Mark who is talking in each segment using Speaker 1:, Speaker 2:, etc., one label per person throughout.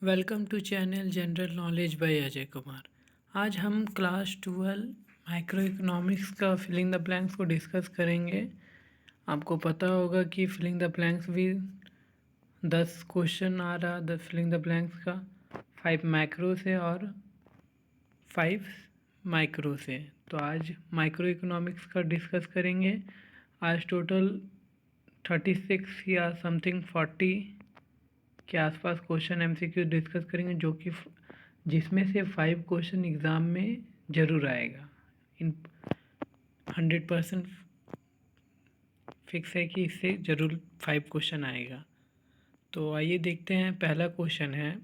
Speaker 1: Welcome to channel general knowledge by Ajay Kumar. आज हम class 12 microeconomics का फिलिंग द ब्लैंक्स को डिस्कस करेंगे। आपको पता होगा कि फिलिंग द ब्लैंक्स भी 10 क्वेश्चन आ रहा द फिलिंग द ब्लैंक्स का 5 मैक्रो से और 5 माइक्रो से। तो आज माइक्रो इकोनॉमिक्स का डिस्कस करेंगे। आज टोटल 36 या समथिंग 40 के आसपास क्वेश्चन एमसीक्यू डिस्कस करेंगे, जो कि जिसमें से 5 क्वेश्चन एग्ज़ाम में ज़रूर आएगा। इन 100% फिक्स है कि इससे ज़रूर 5 क्वेश्चन आएगा। तो आइए देखते हैं। पहला क्वेश्चन है,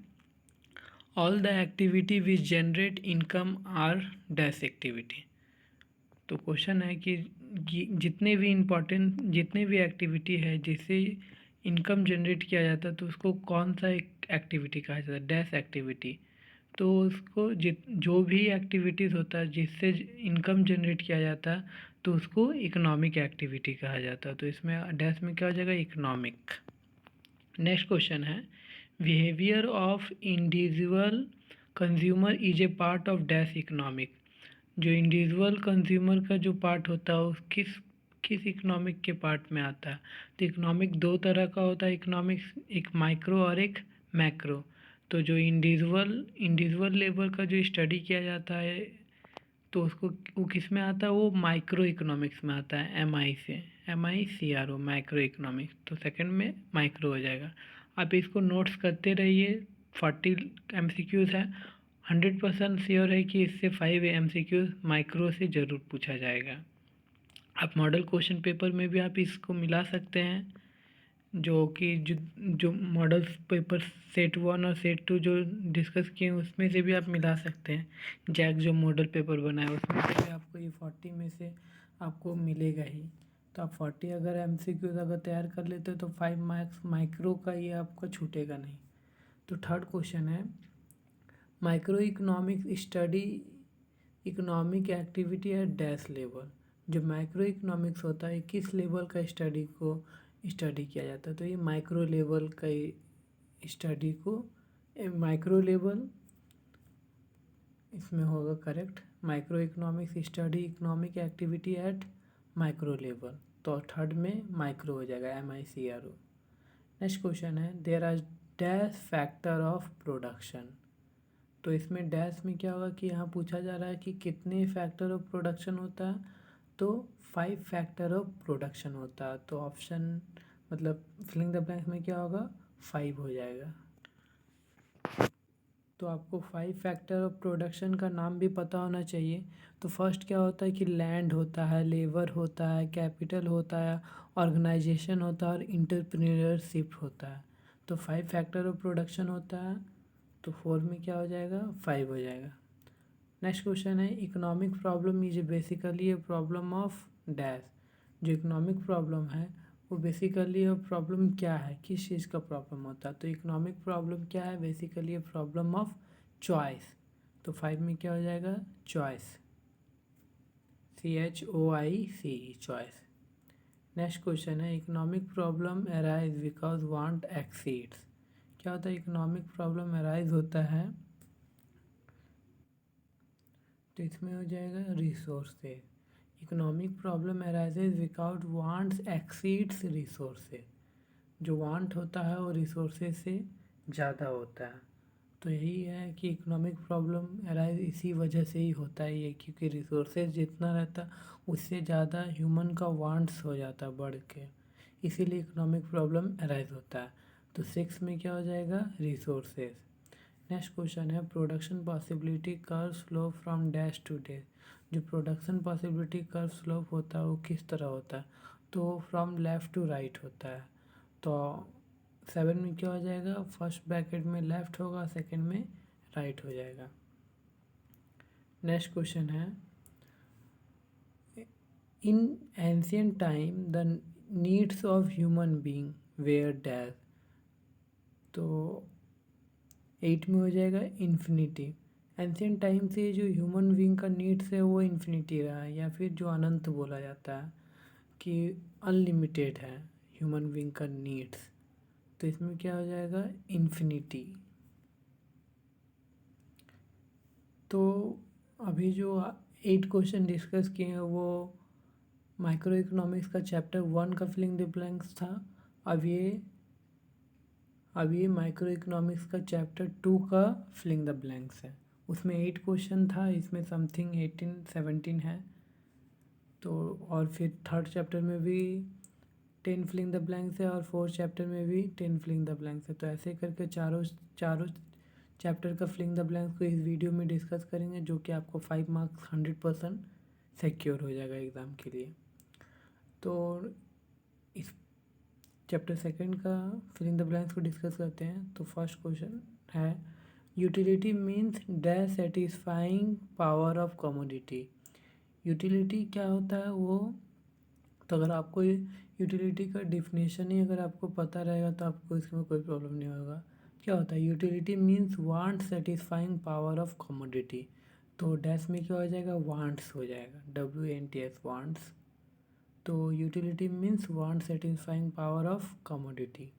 Speaker 1: all the activity which generate income are dash activity. तो क्वेश्चन है कि जितने भी एक्टिविटी है जिससे इनकम जनरेट किया जाता है तो उसको कौन सा एक एक्टिविटी कहा जाता है, डैश एक्टिविटी। तो उसको जो भी एक्टिविटीज़ होता है जिससे इनकम जनरेट किया जाता है तो उसको इकोनॉमिक एक्टिविटी कहा जाता है। तो इसमें डैश में क्या हो जाएगा, इकोनॉमिक। नेक्स्ट क्वेश्चन है, behaviour of individual consumer is a part of dash economic. जो इंडिविजुअल कंज्यूमर का जो पार्ट होता है उस किस इकोनॉमिक के पार्ट में आता है। तो इकोनॉमिक दो तरह का होता है इकोनॉमिक्स, एक माइक्रो और एक मैक्रो। तो जो इंडिविजुअल लेवल का जो स्टडी किया जाता है तो उसको वो किस में आता है, वो माइक्रो इकोनॉमिक्स में आता है, MICRO माइक्रो इकोनॉमिक्स। तो सेकंड में माइक्रो हो जाएगा। आप इसको नोट्स करते रहिए। 40 MCQs है। 100% श्योर है कि इससे 5 MCQs माइक्रो से ज़रूर पूछा जाएगा। आप मॉडल क्वेश्चन पेपर में भी आप इसको मिला सकते हैं, जो कि जो मॉडल पेपर सेट 1 और सेट 2 जो डिस्कस किए हैं उसमें से भी आप मिला सकते हैं। जैक जो मॉडल पेपर बनाया उसमें से भी आपको ये 40 में से आपको मिलेगा ही। तो आप 40 अगर MCQs अगर तैयार कर लेते हो तो 5 मार्क्स माइक्रो का ये आपको छूटेगा नहीं। तो थर्ड क्वेश्चन है, microeconomics study economic activity at dash level. जो माइक्रो इकोनॉमिक्स होता है किस लेवल का स्टडी को स्टडी किया जाता है, तो ये माइक्रो लेवल का स्टडी को माइक्रो लेवल इसमें होगा correct. Microeconomics study economic activity at micro level. तो थर्ड में माइक्रो हो जाएगा, MICRO। नेक्स्ट क्वेश्चन है, there are dash factor of production. तो इसमें डैश में क्या होगा कि यहाँ पूछा जा रहा है कि कितने फैक्टर ऑफ प्रोडक्शन होता है, तो 5 फैक्टर ऑफ प्रोडक्शन होता है। तो ऑप्शन मतलब फिलिंग द ब्लैंक्स में क्या होगा, 5 हो जाएगा। तो आपको 5 फैक्टर ऑफ प्रोडक्शन का नाम भी पता होना चाहिए। तो फर्स्ट क्या होता है कि लैंड होता है, लेबर होता है, कैपिटल होता है, ऑर्गेनाइजेशन होता है और इंटरप्रेन्योरशिप होता है। तो 5 फैक्टर ऑफ प्रोडक्शन होता है। तो 4 में क्या हो जाएगा, 5 हो जाएगा। नेक्स्ट क्वेश्चन है, economic problem is basically a problem of dash. जो इकोनॉमिक प्रॉब्लम है वो बेसिकली प्रॉब्लम क्या है, किस चीज़ का प्रॉब्लम होता है। तो इकोनॉमिक प्रॉब्लम क्या है, basically a problem of choice. तो 5 में क्या हो जाएगा, choice, CHOICE, choice. Next question है, economic problem arise because want exceeds. क्या होता है, इकोनॉमिक प्रॉब्लम अराइज होता है तो इसमें हो जाएगा रिसोर्सेज। इकोनॉमिक प्रॉब्लम अराइजेज विकाउट वांट्स एक्सीड्स रिसोर्सेज। जो वांट होता है वो रिसोर्सेज से ज़्यादा होता है। तो यही है कि इकोनॉमिक प्रॉब्लम अराइज इसी वजह से ही होता है ये, क्योंकि रिसोर्सेज जितना रहता उससे ज़्यादा ह्यूमन का वांट्स हो जाता बढ़ के, इसीलिए इकोनॉमिक प्रॉब्लम अराइज होता है। तो 6 में क्या हो जाएगा, रिसोर्सेज। नेक्स्ट क्वेश्चन है, production possibility curve slope from dash to dash. जो प्रोडक्शन पॉसिबिलिटी कर्व स्लोप होता है वो किस तरह होता है, तो फ्रॉम लेफ़्ट टू राइट होता है। तो 7 में क्या हो जाएगा, फर्स्ट ब्रैकेट में लेफ़्ट होगा, सेकंड में राइट हो जाएगा। नेक्स्ट क्वेश्चन है, in ancient time the needs of human being were dash. तो 8 में हो जाएगा इन्फिनिटी। एंशियंट टाइम से जो ह्यूमन बीइंग का नीड्स है वो इन्फिनिटी रहा है, या फिर जो अनंत बोला जाता है कि अनलिमिटेड है ह्यूमन बीइंग का नीड्स। तो इसमें क्या हो जाएगा, इन्फिनिटी। तो अभी जो 8 क्वेश्चन डिस्कस किए हैं वो माइक्रो इकोनॉमिक्स का चैप्टर 1 का फिलिंग द ब्लैंक्स था। अब ये माइक्रो इकोनॉमिक्स का चैप्टर 2 का फिलिंग द ब्लैंक्स है। उसमें 8 क्वेश्चन था, इसमें समथिंग 18-17 है। तो और फिर थर्ड चैप्टर में भी 10 फिलिंग द ब्लैंक्स है और फोर्थ चैप्टर में भी 10 फिलिंग द ब्लैंक्स है। तो ऐसे करके चारों चैप्टर का फिलिंग द ब्लैंक्स को इस वीडियो में डिस्कस करेंगे, जो कि आपको 5 मार्क्स 100% सिक्योर हो जाएगा एग्ज़ाम के लिए। तो इस चैप्टर सेकंड का फिलिंग द ब्लैंक्स को डिस्कस करते हैं। तो फर्स्ट क्वेश्चन है, utility means dash satisfying power of commodity. Utility क्या होता है वो, तो अगर आपको यूटिलिटी का डिफिनेशन ही अगर आपको पता रहेगा तो आपको इसमें कोई प्रॉब्लम नहीं होगा। क्या होता है, utility means want satisfying power of commodity. तो डैश में क्या हो जाएगा, वांट्स हो जाएगा, WANTS वांट्स। तो utility means want satisfying power of commodity.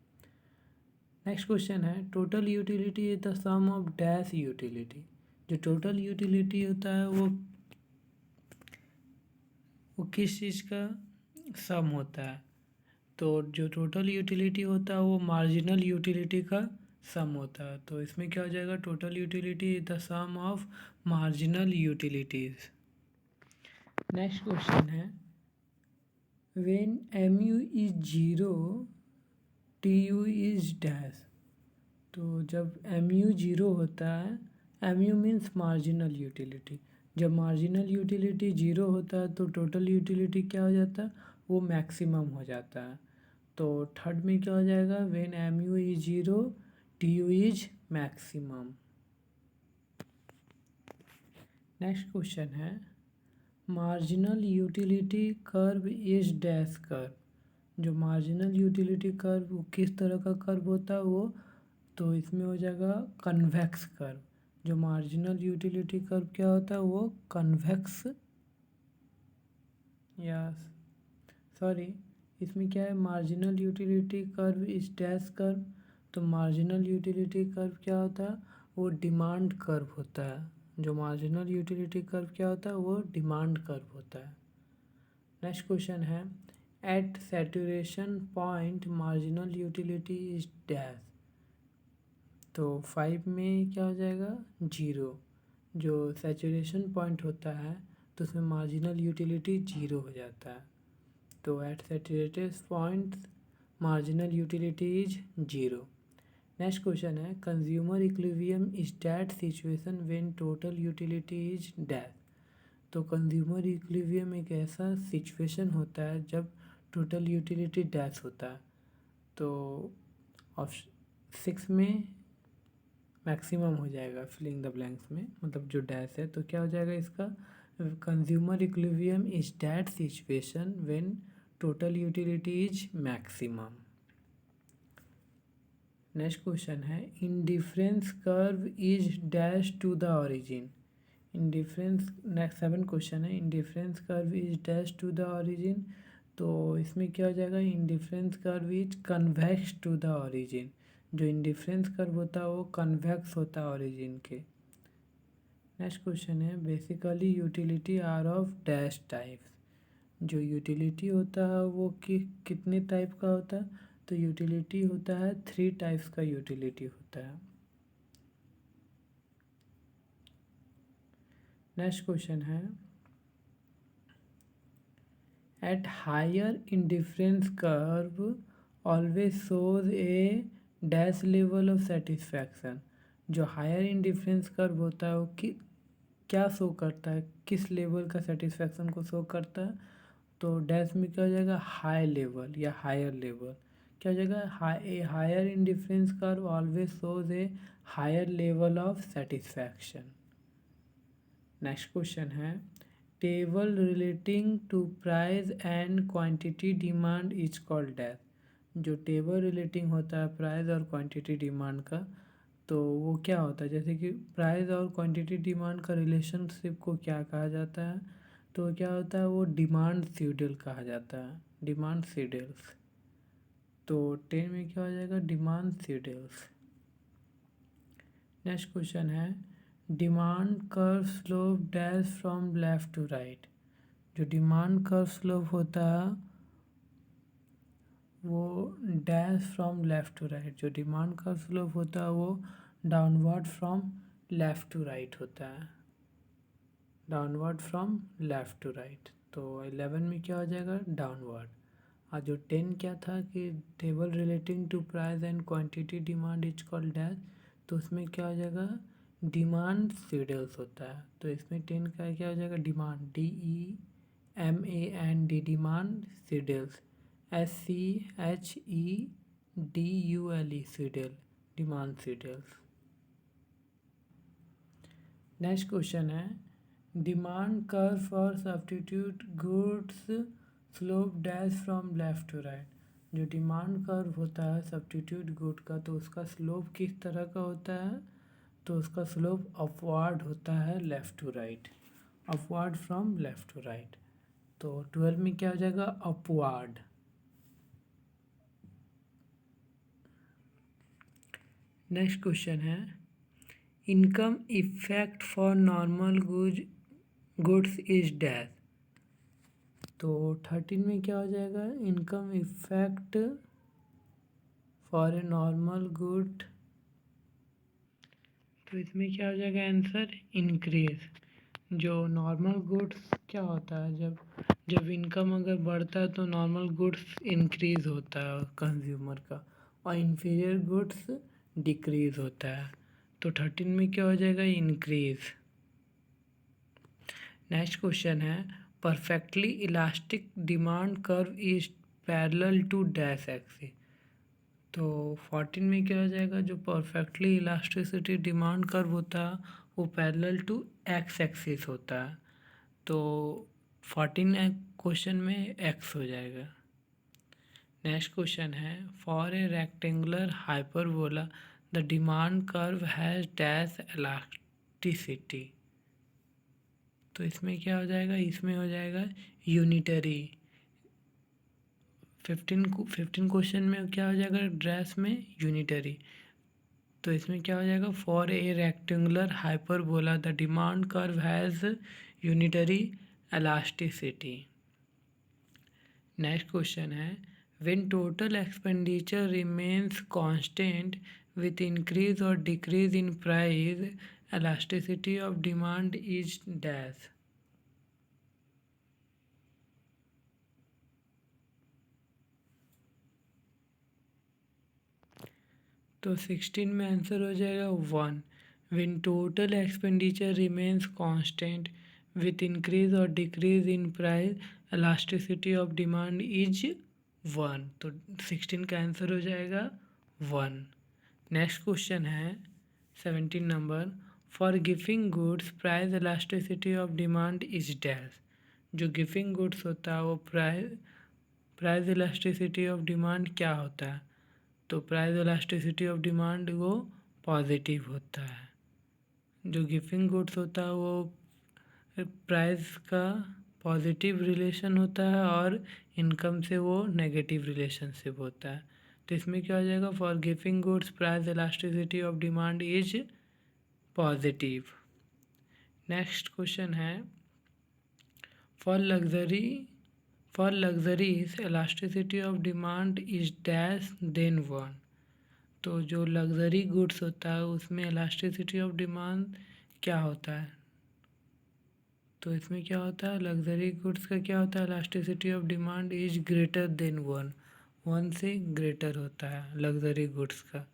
Speaker 1: Next question है, total utility is the sum of dash utility. जो टोटल यूटिलिटी होता है वो किस चीज़ का सम होता है। तो जो टोटल यूटिलिटी होता है वो मार्जिनल यूटिलिटी का सम होता है। तो इसमें क्या हो जाएगा, total utility is the sum of marginal utilities. Next question है, when MU is 0 TU is dash. तो जब MU 0 होता है, MU मीन्स मार्जिनल यूटिलिटी, जब मार्जिनल यूटिलिटी 0 होता है तो टोटल यूटिलिटी क्या हो जाता है, वो मैक्सिमम हो जाता है। तो थर्ड में क्या हो जाएगा, when MU is 0 TU is maximum. Next question है, marginal utility curve is dash curve. जो मार्जिनल यूटिलिटी कर्व वो किस तरह का कर्व होता है वो, तो इसमें हो जाएगा कन्वेक्स कर्व। जो मार्जिनल यूटिलिटी कर्व क्या होता है वो कन्वेक्स, या सॉरी इसमें क्या है, marginal utility curve is dash curve. तो मार्जिनल यूटिलिटी कर्व क्या होता है, वो डिमांड कर्व होता है। जो मार्जिनल यूटिलिटी कर्व क्या होता है वो डिमांड कर्व होता है। नेक्स्ट क्वेश्चन है, at saturation point marginal utility is dash. तो 5 में क्या हो जाएगा, 0। जो सैचुरेशन पॉइंट होता है तो उसमें मार्जिनल यूटिलिटी 0 हो जाता है। तो at saturated point marginal utility is 0। Next question है, consumer equilibrium is that situation when total utility is dash. तो कंज्यूमर इक्विलिब्रियम एक ऐसा सिचुएशन होता है जब टोटल यूटिलिटी डैश होता है। तो ऑप्शन 6 में मैक्सिमम हो जाएगा फिलिंग द ब्लैंक्स में, मतलब जो डैश है। तो क्या हो जाएगा इसका, consumer equilibrium is that situation when total utility is maximum. Next question है, indifference curve is dash to the origin. Indifference, next 7 question है, indifference curve is dash to the origin. तो इसमें क्या हो जाएगा, indifference curve is convex to the origin. जो indifference curve होता है वो कन्वेक्स होता है ओरिजिन के। नेक्स्ट क्वेश्चन है, basically utility are of dash types. जो यूटिलिटी होता है वो कितने टाइप का होता है, तो यूटिलिटी होता है 3 टाइप्स का यूटिलिटी होता है। नेक्स्ट क्वेश्चन है, at higher indifference curve always shows a dash level of satisfaction. जो हायर इंडिफरेंस कर्व होता है वो क्या शो करता है, किस लेवल का सेटिस्फैक्शन को शो करता है। तो डैश में क्या हो जाएगा, हाई लेवल या हायर लेवल। क्या हो जाएगा, a higher indifference curve always shows a higher level of satisfaction. Next question है, table relating to price and quantity demand is called dash. जो टेबल रिलेटिंग होता है प्राइस और क्वांटिटी डिमांड का, तो वो क्या होता है, जैसे कि प्राइस और क्वांटिटी डिमांड का रिलेशनशिप को क्या कहा जाता है, तो क्या होता है वो डिमांड शेड्यूल कहा जाता है, डिमांड शेड्यूल्स। तो 10 में क्या हो जाएगा, डिमांड शेड्यूल्स। नेक्स्ट क्वेश्चन है, demand curve slope dash from left to right. जो डिमांड कर्व स्लोप होता है वो dash from left to right. जो डिमांड कर्व स्लोप होता है वो downward from left to right होता है, downward from left to right. तो 11 में क्या हो जाएगा, डाउनवर्ड। और जो 10 क्या था कि table relating to price and quantity demand is called dash, तो उसमें क्या हो जाएगा, डिमांड शेड्यूल्स होता है। तो इसमें 10 का क्या हो जाएगा, demand, DEMAND, demand schedules, SCHEDULE, schedule, demand schedules. Next question है, demand curve for substitute goods slope dash from left to right. जो डिमांड कर्व होता है सब्स्टिट्यूट गुड का, तो उसका स्लोप किस तरह का होता है, तो उसका स्लोप अपवार्ड होता है left to right, upward from left to right. तो 12 में क्या हो जाएगा, अपवार्ड। नेक्स्ट क्वेश्चन है, income effect for normal goods is dash. तो 13 में क्या हो जाएगा, income effect for a normal good, तो इसमें क्या हो जाएगा आंसर, इंक्रीज। जो नॉर्मल गुड्स क्या होता है, जब इनकम अगर बढ़ता है तो नॉर्मल गुड्स इंक्रीज होता है कंज्यूमर का, और इन्फीरियर गुड्स डिक्रीज होता है। तो 13 में क्या हो जाएगा, इंक्रीज। नेक्स्ट क्वेश्चन है, perfectly elastic demand curve is parallel to dash axis. तो 14 में क्या हो जाएगा, जो परफेक्टली इलास्टिसिटी डिमांड कर्व होता है वो पैरेलल टू एक्स एक्सिस होता है। तो 14 क्वेश्चन में एक्स हो जाएगा। नेक्स्ट क्वेश्चन है, for a rectangular hyperbola the demand curve has dash elasticity. तो इसमें क्या हो जाएगा, इसमें हो जाएगा यूनिटरी। 15 क्वेश्चन में क्या हो जाएगा, ड्रेस में यूनिटरी। तो इसमें क्या हो जाएगा, for a rectangular hyperbola the demand curve has unitary elasticity. Next question है, when total expenditure remains constant with increase और decrease in price elasticity of demand is dash. तो 16 में आंसर हो जाएगा 1। When total expenditure remains constant with increase और decrease in price elasticity of demand is 1। तो 16 का answer हो जाएगा 1। नेक्स्ट क्वेश्चन है 17 number, for Giffen goods price elasticity of demand is dash. जो गिफिंग गुड्स होता है वो प्राइस इलास्टिसिटी ऑफ डिमांड क्या होता है, तो प्राइस इलास्टिसिटी ऑफ डिमांड वो पॉजिटिव होता है। जो गिफिंग गुड्स होता है वो प्राइस का पॉजिटिव रिलेशन होता है और इनकम से वो नेगेटिव रिलेशनशिप होता है। तो इसमें क्या हो जाएगा, for Giffen goods price elasticity of demand is positive. Next question है, for luxuries elasticity of demand is dash than 1। तो जो लग्जरी गुड्स होता है उसमें इलास्टिसिटी ऑफ डिमांड क्या होता है, तो इसमें क्या होता है, लग्जरी गुड्स का क्या होता है, elasticity of demand is greater than 1 से ग्रेटर होता है लग्जरी गुड्स का।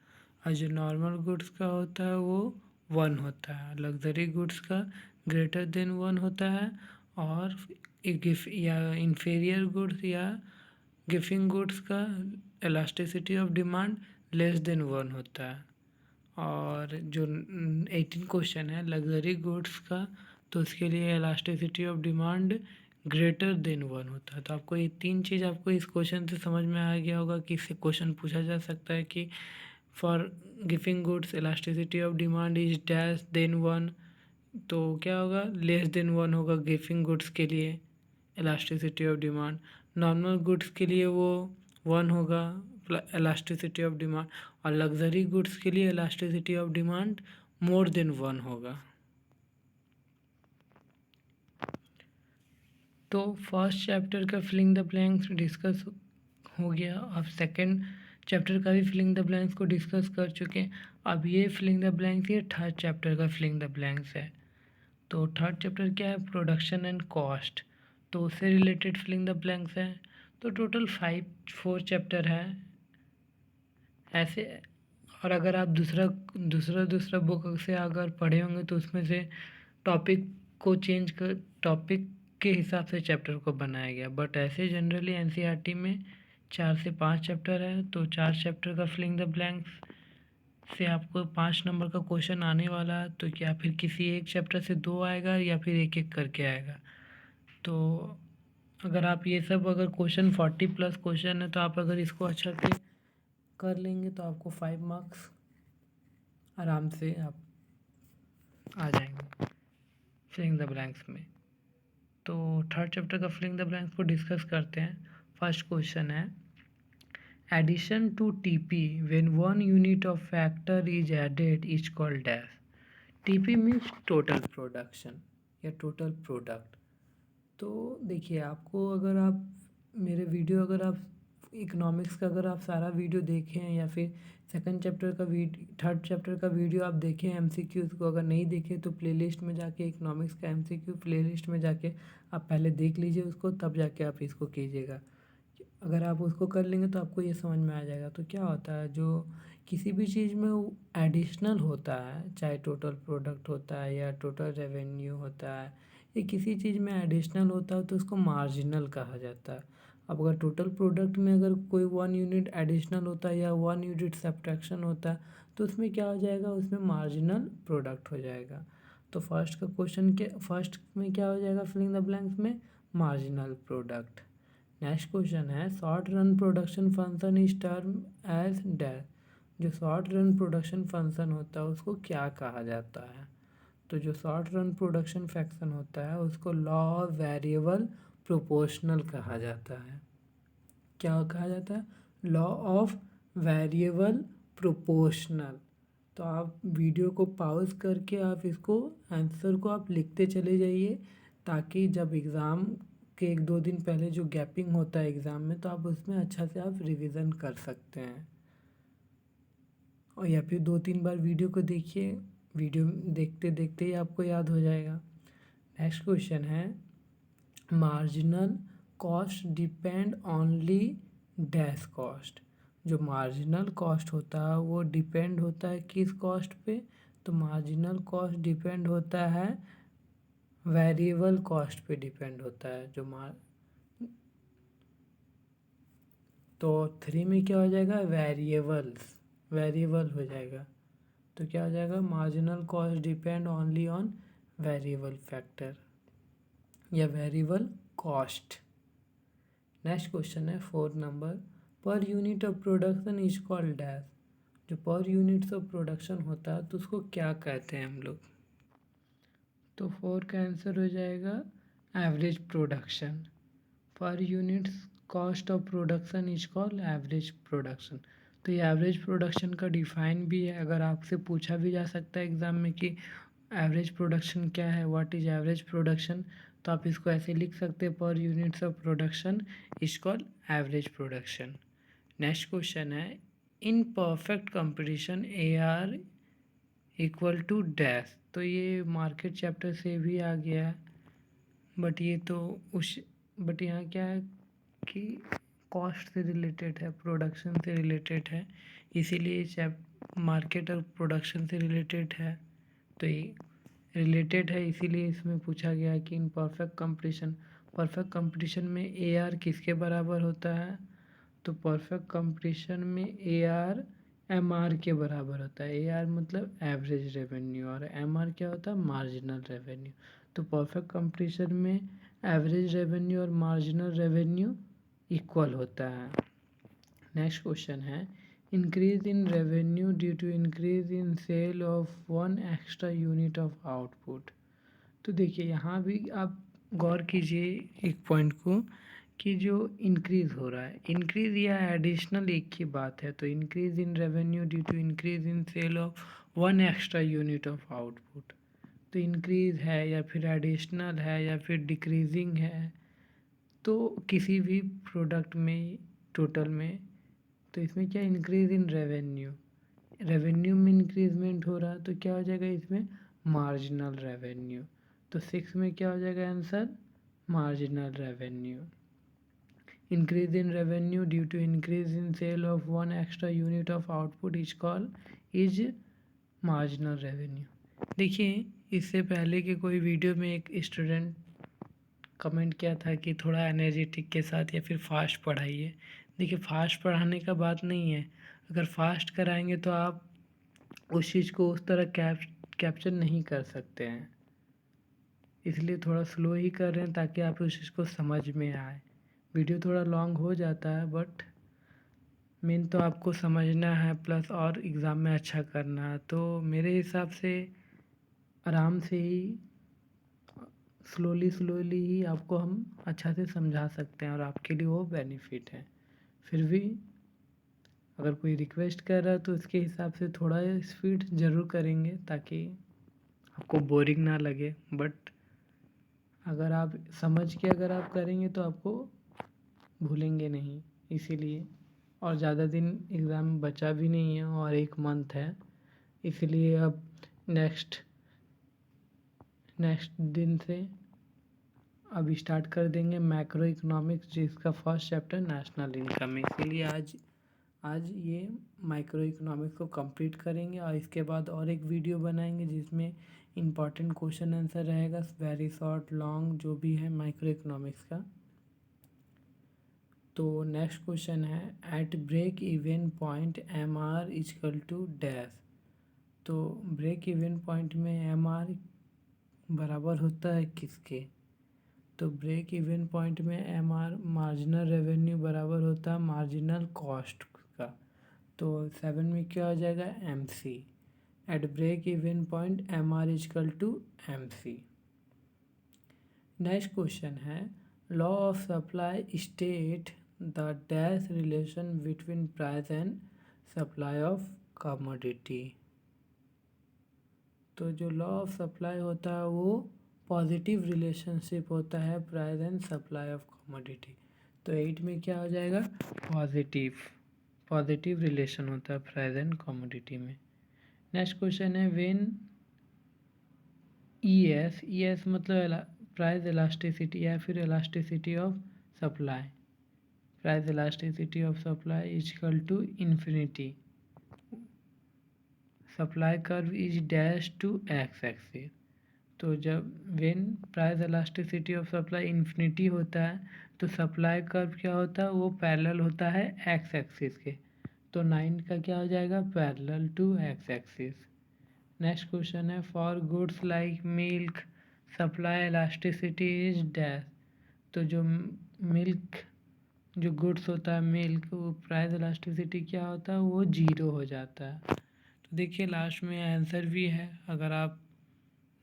Speaker 1: और जो नॉर्मल गुड्स का होता है वो 1 होता है। लग्जरी गुड्स का ग्रेटर देन 1 होता है, और या इन्फीरियर गुड्स या गिफिंग गुड्स का elasticity of demand less than 1 होता है। और जो 18 क्वेश्चन है लग्जरी गुड्स का, तो उसके लिए elasticity of demand greater than 1 होता है। तो आपको ये 3 चीज़ आपको इस क्वेश्चन से समझ में आ गया होगा कि इससे क्वेश्चन पूछा जा सकता है कि for Giffen goods elasticity of demand is dash than 1, तो क्या होगा, लेस देन 1 होगा गिफिंग गुड्स के लिए elasticity of demand. Normal goods के लिए वो 1 होगा इलास्टिसिटी ऑफ डिमांड, और लग्जरी गुड्स के लिए elasticity of demand more than 1 होगा। तो फर्स्ट चैप्टर का फिलिंग द ब्लैंक्स डिस्कस हो गया। अब सेकंड चैप्टर का भी फिलिंग द ब्लैंक्स को डिस्कस कर चुके हैं। अब ये फिलिंग द ब्लैंक्स ये थर्ड चैप्टर का फिलिंग द ब्लैंक्स है। तो थर्ड चैप्टर क्या है, प्रोडक्शन एंड कॉस्ट, तो उससे रिलेटेड फिलिंग द ब्लैंक्स है। तो टोटल 4 चैप्टर है ऐसे। और अगर आप दूसरा बुक से अगर पढ़े होंगे तो उसमें से टॉपिक को चेंज कर टॉपिक के हिसाब से चैप्टर को बनाया गया, बट ऐसे जनरली एनसीईआरटी में 4 से 5 चैप्टर है। तो 4 चैप्टर का फिलिंग द ब्लैंक्स से आपको 5 नंबर का क्वेश्चन आने वाला है। तो क्या फिर किसी एक चैप्टर से 2 आएगा या फिर एक एक करके आएगा। तो अगर आप ये सब अगर क्वेश्चन 40+ क्वेश्चन है तो आप अगर इसको अच्छा से कर लेंगे तो आपको 5 मार्क्स आराम से आप आ जाएंगे फिलिंग द ब्लैंक्स में। तो थर्ड चैप्टर का फिलिंग द ब्लैंक्स को डिस्कस करते हैं। फर्स्ट क्वेश्चन है, addition to TP when 1 unit of factor is added is called dash. TP means total production या टोटल प्रोडक्ट। तो देखिए, आपको अगर आप मेरे वीडियो अगर आप इकोनॉमिक्स का अगर आप सारा वीडियो देखें या फिर सेकंड चैप्टर का थर्ड चैप्टर का वीडियो आप देखें एमसीक्यूज़ को, अगर नहीं देखें तो प्लेलिस्ट में जाके इकोनॉमिक्स का एमसीक्यू प्लेलिस्ट में जाके आप पहले देख लीजिए उसको, तब जाके आप इसको कीजिएगा। अगर आप उसको कर लेंगे तो आपको ये समझ में आ जाएगा। तो क्या होता है, जो किसी भी चीज़ में एडिशनल होता है, चाहे टोटल प्रोडक्ट होता है या टोटल रेवेन्यू होता है, ये किसी चीज़ में एडिशनल होता है तो उसको मार्जिनल कहा जाता है। अब अगर टोटल प्रोडक्ट में अगर कोई 1 यूनिट एडिशनल होता है या 1 यूनिट सब्ट्रैक्शन होता है तो उसमें क्या हो जाएगा, उसमें मार्जिनल प्रोडक्ट हो जाएगा। तो फर्स्ट का क्वेश्चन के फर्स्ट में क्या हो जाएगा फिलिंग द ब्लैंक्स में, मार्जिनल प्रोडक्ट। नेक्स्ट क्वेश्चन है, short run production function is term as dash. जो शॉर्ट रन प्रोडक्शन फंक्शन होता है उसको क्या कहा जाता है। तो जो शॉर्ट रन प्रोडक्शन फंक्शन होता है उसको लॉ ऑफ वेरिएबल प्रोपोर्शनल कहा जाता है। क्या कहा जाता है, लॉ ऑफ वेरिएबल प्रोपोर्शनल। तो आप वीडियो को पॉज करके आप इसको आंसर को आप लिखते चले जाइए, ताकि जब एग्ज़ाम के 1-2 दिन पहले जो गैपिंग होता है एग्ज़ाम में तो आप उसमें अच्छा से आप रिवीजन कर सकते हैं। और या फिर 2-3 बार वीडियो को देखिए, वीडियो देखते देखते ही आपको याद हो जाएगा। नेक्स्ट क्वेश्चन है, marginal cost depend only dash cost. जो मार्जिनल कॉस्ट होता है वो डिपेंड होता है किस कॉस्ट पे, तो मार्जिनल कॉस्ट डिपेंड होता है वेरिएबल कॉस्ट पे डिपेंड होता है। तो 3 में क्या हो जाएगा, वेरिएबल हो जाएगा। तो क्या हो जाएगा, marginal cost depend only on variable factor या वेरिएबल कॉस्ट। नेक्स्ट क्वेश्चन है 4 number, per unit of production is called dash. जो पर यूनिट्स ऑफ प्रोडक्शन होता है तो उसको क्या कहते हैं हम लोग। तो 4 का आंसर हो जाएगा एवरेज प्रोडक्शन। पर units cost of production is called average production. तो ये एवरेज प्रोडक्शन का डिफाइन भी है, अगर आपसे पूछा भी जा सकता है एग्ज़ाम में कि एवरेज प्रोडक्शन क्या है, व्हाट इज़ एवरेज प्रोडक्शन, तो आप इसको ऐसे लिख सकते हैं, per units of production is called average production. Next question है, in perfect competition AR equal to dash. तो ये मार्केट चैप्टर से भी आ गया है, बट ये तो बट यहाँ क्या है कि कॉस्ट से रिलेटेड है, प्रोडक्शन से रिलेटेड है, इसीलिए मार्केट और प्रोडक्शन से रिलेटेड है। तो ये रिलेटेड है इसीलिए इसमें पूछा गया है कि इन परफेक्ट कंपटीशन में AR किसके बराबर होता है। तो परफेक्ट कंपटीशन में AR MR के बराबर होता है। AR मतलब एवरेज रेवेन्यू और MR क्या होता है, मार्जिनल रेवेन्यू। तो परफेक्ट कंपटीशन में एवरेज रेवेन्यू और मार्जिनल रेवेन्यू इक्वल होता है। नेक्स्ट क्वेश्चन है, increase in revenue due to increase in sale of 1 extra unit of output. तो देखिए यहाँ भी आप गौर कीजिए एक पॉइंट को कि जो इंक्रीज़ हो रहा है, इंक्रीज़ या एडिशनल एक ही बात है। तो increase in revenue due to increase in sale of 1 extra unit of output. तो इंक्रीज़ है या फिर एडिशनल है या फिर डिक्रीजिंग है, तो किसी भी प्रोडक्ट में टोटल में, तो इसमें क्या इंक्रीज इन रेवेन्यू में इंक्रीजमेंट हो रहा, तो क्या हो जाएगा इसमें मार्जिनल रेवेन्यू। तो 6 में क्या हो जाएगा answer, marginal revenue. Increase in revenue due to increase in sale of 1 extra unit of output is marginal revenue. देखिए, इससे पहले कि कोई वीडियो में एक स्टूडेंट कमेंट किया था कि थोड़ा एनर्जेटिक के साथ या फिर फास्ट पढ़ाइए। देखिए, फास्ट पढ़ाने का बात नहीं है, अगर फास्ट कराएंगे तो आप उस चीज़ को उस तरह कैप्चर नहीं कर सकते हैं, इसलिए थोड़ा स्लो ही कर रहे हैं ताकि आप उस चीज़ को समझ में आए। वीडियो थोड़ा लॉन्ग हो जाता है, बट मेन तो आपको समझना है प्लस और एग्ज़ाम में अच्छा करना है। तो मेरे हिसाब से आराम से ही स्लोली ही आपको हम अच्छा से समझा सकते हैं और आपके लिए वो बेनिफिट है। फिर भी अगर कोई रिक्वेस्ट कर रहा है तो उसके हिसाब से थोड़ा स्पीड ज़रूर करेंगे ताकि आपको बोरिंग ना लगे। बट अगर आप समझ के अगर आप करेंगे तो आपको भूलेंगे नहीं, इसीलिए। और ज़्यादा दिन एग्ज़ाम बचा भी नहीं है और 1 मंथ है, इसलिए अब नेक्स्ट दिन से अब स्टार्ट कर देंगे मैक्रो इकोनॉमिक्स, जिसका फर्स्ट चैप्टर नेशनल इनकम है। इसीलिए आज ये माइक्रो इकोनॉमिक्स को कंप्लीट करेंगे और इसके बाद और एक वीडियो बनाएंगे जिसमें इम्पॉर्टेंट क्वेश्चन आंसर रहेगा, वेरी शॉर्ट लॉन्ग जो भी है माइक्रो इकोनॉमिक्स का। तो नेक्स्ट क्वेश्चन है, at break even point M R is equal to dash. तो ब्रेक इवन पॉइंट में एम आर बराबर होता है किसके, तो ब्रेक इवन पॉइंट में एम आर मार्जिनल रेवेन्यू बराबर होता है मार्जिनल कॉस्ट का। तो 7 में क्या हो जाएगा, M C. At break even point M R is equal to M C. Next question है, law of supply state the dash relation between price and supply of commodity. तो जो लॉ ऑफ सप्लाई होता है वो पॉजिटिव रिलेशनशिप होता है price and supply of commodity. तो 8 में क्या हो जाएगा, पॉजिटिव रिलेशन होता है प्राइस एंड कमोडिटी में। नेक्स्ट क्वेश्चन है, व्हेन ES मतलब प्राइस इलास्टिसिटी या फिर elasticity of supply, price elasticity of supply is equal to infinity, supply curve is dash to X axis. तो जब when price elasticity of supply infinity होता है तो सप्लाई कर्व क्या होता है, वो पैरेलल होता है एक्स एक्सिस के। तो 9 का क्या हो जाएगा, parallel to X axis. Next question है, for goods like milk supply elasticity is dash. तो जो मिल्क जो गुड्स होता है मिल्क, वो प्राइस इलास्टिसिटी क्या होता है, वो 0 हो जाता है। तो देखिए लास्ट में आंसर भी है, अगर आप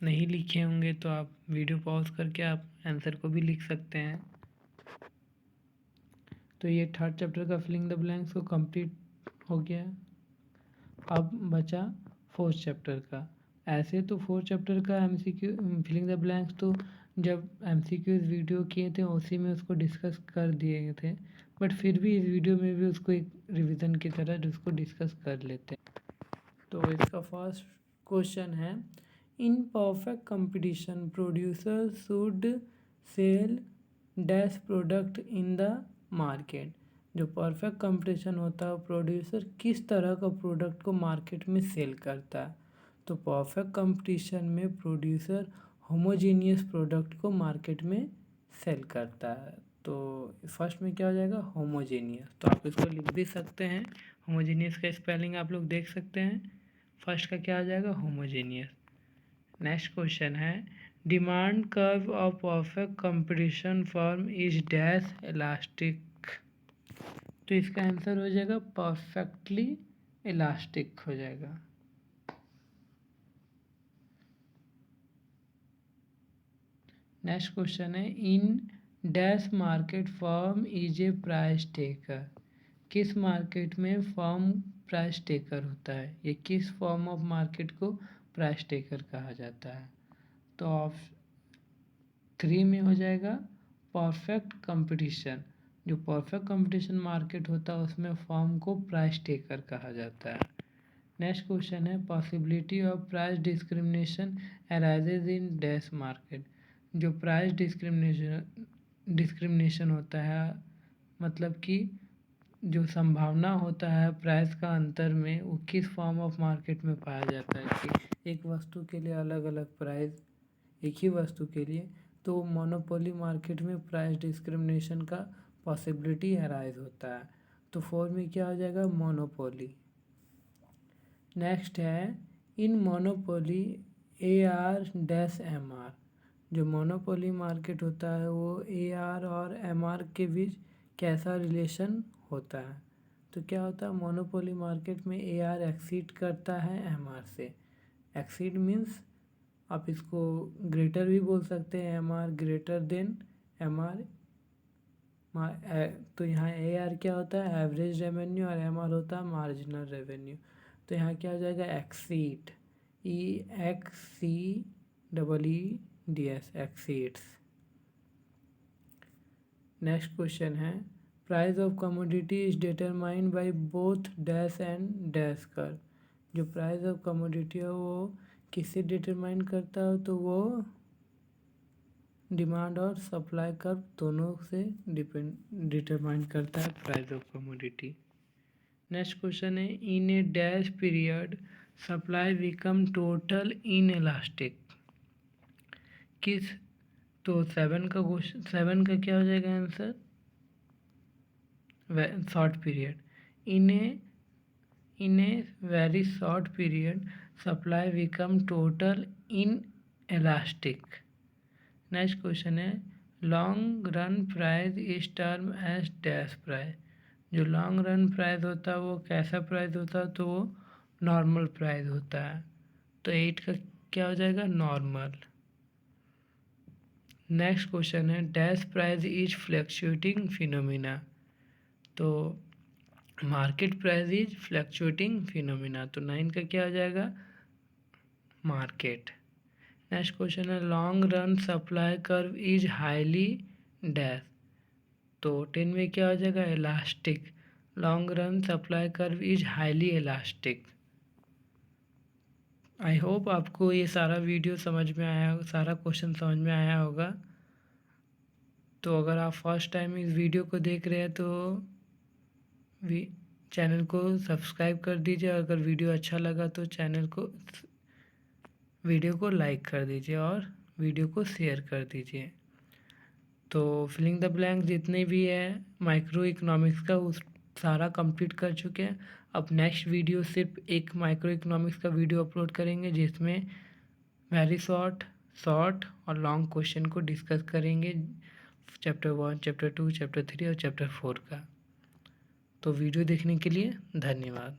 Speaker 1: नहीं लिखे होंगे तो आप वीडियो पॉज करके आप आंसर को भी लिख सकते हैं। तो ये थर्ड चैप्टर का फिलिंग द ब्लैंक्स को कंप्लीट हो गया। अब बचा फोर्थ चैप्टर का। ऐसे तो फोर्थ चैप्टर का MCQ फिलिंग द ब्लैंक्स तो जब MCQs वीडियो किए थे उसी में उसको डिस्कस कर दिए थे, बट फिर भी इस वीडियो में भी उसको एक रिवीजन की तरह उसको डिस्कस कर लेते हैं। तो इसका फर्स्ट क्वेश्चन है, in perfect competition producer should sell dash product in the market. जो परफेक्ट कंपटीशन होता है प्रोड्यूसर किस तरह का प्रोडक्ट को मार्केट में सेल करता है। तो परफेक्ट कंपटीशन में प्रोड्यूसर होमोजीनियस प्रोडक्ट को मार्केट में सेल करता है। तो फर्स्ट में क्या हो जाएगा, होमोजीनियस। तो आप इसको लिख भी सकते हैं, होमोजीनियस का स्पेलिंग आप लोग देख सकते हैं। फर्स्ट का क्या आ जाएगा, होमोजीनियस। नेक्स्ट क्वेश्चन है, demand curve of perfect competition form is dash elastic. तो इसका आंसर हो जाएगा परफेक्टली इलास्टिक हो जाएगा। नेक्स्ट क्वेश्चन है, in dash market form is a price taker. किस मार्केट में फॉर्म प्राइस टेकर होता है, ये किस फॉर्म ऑफ मार्केट को प्राइस टेकर कहा जाता है। तो ऑप्शन 3 में हो जाएगा परफेक्ट कंपटीशन, जो परफेक्ट कंपटीशन मार्केट होता है उसमें फर्म को प्राइस टेकर कहा जाता है। नेक्स्ट क्वेश्चन है possibility of price discrimination arises in dash market. जो प्राइस डिस्क्रिमिनेशन होता है मतलब कि जो संभावना होता है प्राइस का अंतर में, वो किस फॉर्म ऑफ मार्केट में पाया जाता है कि एक वस्तु के लिए अलग अलग प्राइस एक ही वस्तु के लिए, तो मोनोपोली मार्केट में प्राइस डिस्क्रिमिनेशन का पॉसिबिलिटी अराइज होता है। तो फोर में क्या हो जाएगा? मोनोपोली। नेक्स्ट है इन मोनोपोली AR-MR। जो मोनोपोली मार्केट होता है वो AR और MR के बीच कैसा रिलेशन होता है? तो क्या होता है मोनोपोली मार्केट में AR एक्सीड करता है MR से। एक्सीड मीन्स आप इसको ग्रेटर भी बोल सकते हैं, MR ग्रेटर देन MR। तो यहाँ AR क्या होता है? एवरेज रेवेन्यू, और MR होता है मार्जिनल रेवेन्यू। तो यहाँ क्या हो जाएगा? Exceed, EXCEEDS, exceeds. Next question है price of commodity is determined by both dash and dash curve. जो प्राइस ऑफ कमोडिटी है वो किससे डिटरमाइन करता है? तो वो डिमांड और सप्लाई कर्व दोनों से डिटरमाइन करता है price of commodity. Next question है in a dash period supply become total inelastic. किस तो 7 का क्या हो जाएगा answer? Short period. In a very short period supply become total inelastic. Next question है long run price is term as dash price. जो long run price होता है वो कैसा प्राइस होता है? तो वो नॉर्मल प्राइस होता है। तो 8 का क्या हो जाएगा? नॉर्मल। नेक्स्ट क्वेश्चन है dash price is fluctuating phenomena. तो market price is fluctuating phenomena. तो 9 का क्या हो जाएगा? मार्केट। नेक्स्ट क्वेश्चन है long run supply curve is highly dash. तो 10 में क्या हो जाएगा? Elastic. Long run supply curve is highly elastic. I hope आपको ये सारा वीडियो समझ में आया, सारा क्वेश्चन समझ में आया होगा। तो अगर आप फर्स्ट टाइम इस वीडियो को देख रहे हैं तो चैनल को सब्सक्राइब कर दीजिए। अगर वीडियो अच्छा लगा तो वीडियो को लाइक कर दीजिए और वीडियो को शेयर कर दीजिए। तो फिलिंग द ब्लैंक जितने भी है माइक्रो इकोनॉमिक्स का उस सारा कंप्लीट कर चुके हैं। अब नेक्स्ट वीडियो सिर्फ एक माइक्रो इकोनॉमिक्स का वीडियो अपलोड करेंगे जिसमें वेरी शॉर्ट और लॉन्ग क्वेश्चन को डिस्कस करेंगे, चैप्टर 1, चैप्टर 2, चैप्टर 3 और चैप्टर 4 का। तो वीडियो देखने के लिए धन्यवाद।